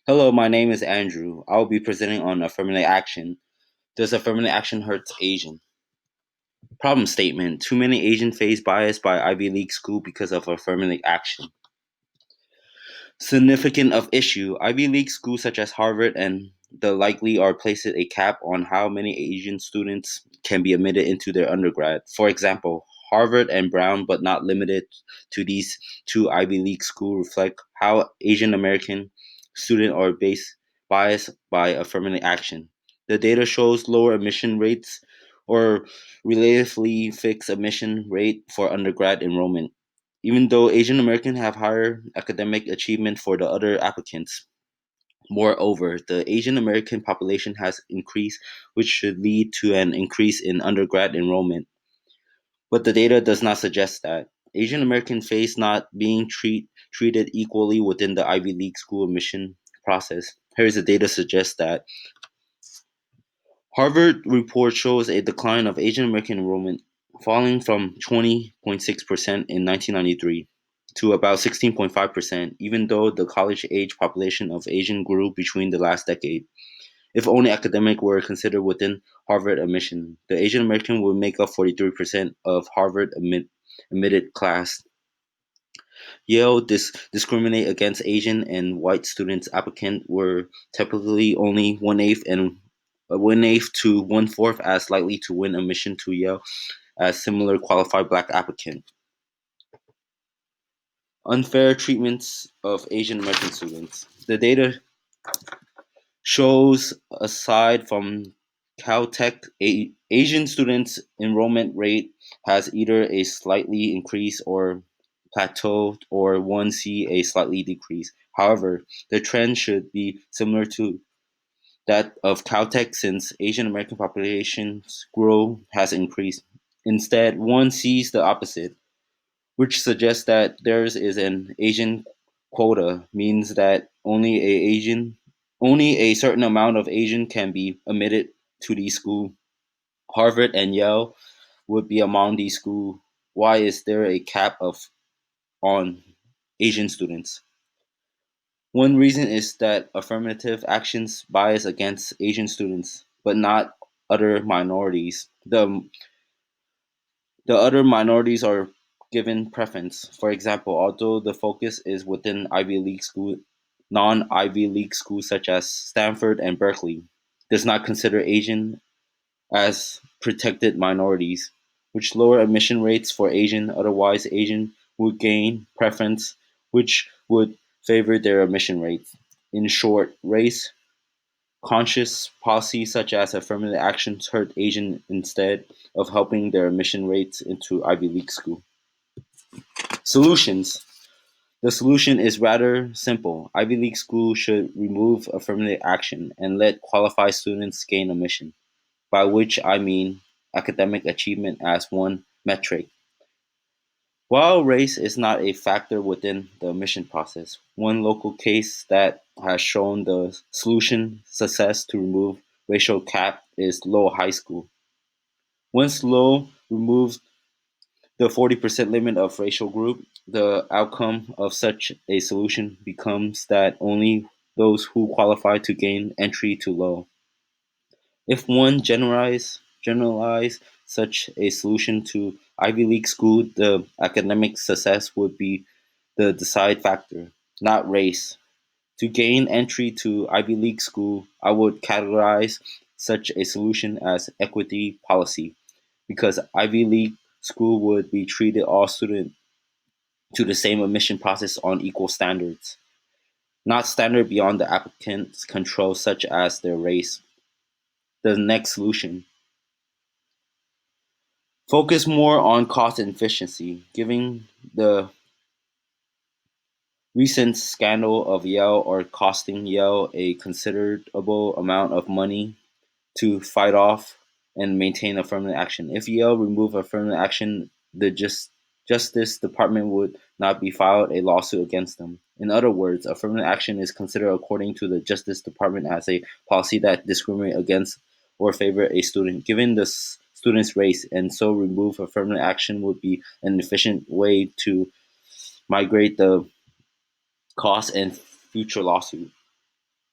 Hello, my name is Andrew. I will be presenting on affirmative action. Does affirmative action hurt Asian? Problem statement. Too many Asian face bias by Ivy League school because of affirmative action. Significant of issue. Ivy League schools such as Harvard and the likely are placed a cap on how many Asian students can be admitted into their undergrad. For example, Harvard and Brown, but not limited to these two Ivy League schools, reflect how Asian American students are biased by affirmative action. The data shows lower admission rates or relatively fixed admission rate for undergrad enrollment even though Asian Americans have higher academic achievement for the other applicants. Moreover, the Asian American population has increased, which should lead to an increase in undergrad enrollment. But the data does not suggest that. Asian Americans face not being treated equally within the Ivy League school admission process. Here's the data suggests that Harvard report shows a decline of Asian American enrollment, falling from 20.6% in 1993 to about 16.5%, even though the college age population of Asian grew between the last decade. If only academic were considered within Harvard admission, the Asian American would make up 43% of Harvard admitted class. Yale discriminate against Asian and white students. Applicants were typically only one eighth to one fourth as likely to win admission to Yale as similar qualified black applicant. Unfair treatments of Asian American students. The data shows aside from Caltech, Asian students' enrollment rate has either a slightly increased or plateaued, or one see a slightly decrease. However, the trend should be similar to that of Caltech since Asian American population's growth has increased. Instead, one sees the opposite, which suggests that theirs is an Asian quota, means that only a certain amount of Asian can be admitted to these schools. Harvard and Yale would be among these schools. Why is there a cap of on Asian students? One reason is that affirmative actions bias against Asian students, but not other minorities. The other minorities are given preference. For example, although the focus is within Ivy League school, non-Ivy League schools such as Stanford and Berkeley does not consider Asian as protected minorities, which lower admission rates for Asian. Otherwise, Asian would gain preference, which would favor their admission rates. In short, race conscious policies such as affirmative actions hurt Asian instead of helping their admission rates into Ivy League school. Solutions. The solution is rather simple. Ivy League schools should remove affirmative action and let qualified students gain admission, by which I mean academic achievement as one metric. While race is not a factor within the admission process, one local case that has shown the solution success to remove racial cap is Lowell High School. Once Lowell removed the 40% limit of racial group, the outcome of such a solution becomes that only those who qualify to gain entry to Lowell. If one generalize such a solution to Ivy League school, the academic success would be the decide factor, not race. To gain entry to Ivy League school, I would categorize such a solution as equity policy, because Ivy League school would be treated all students to the same admission process on equal standards, not standard beyond the applicant's control such as their race. The next solution. Focus more on cost and efficiency, given the recent scandal of Yale are costing Yale a considerable amount of money to fight off and maintain affirmative action. If Yale remove affirmative action, the Justice Department would not be filed a lawsuit against them. In other words, affirmative action is considered according to the Justice Department as a policy that discriminates against or favor a student, given the student's race, and so remove affirmative action would be an efficient way to migrate the cost and future lawsuit.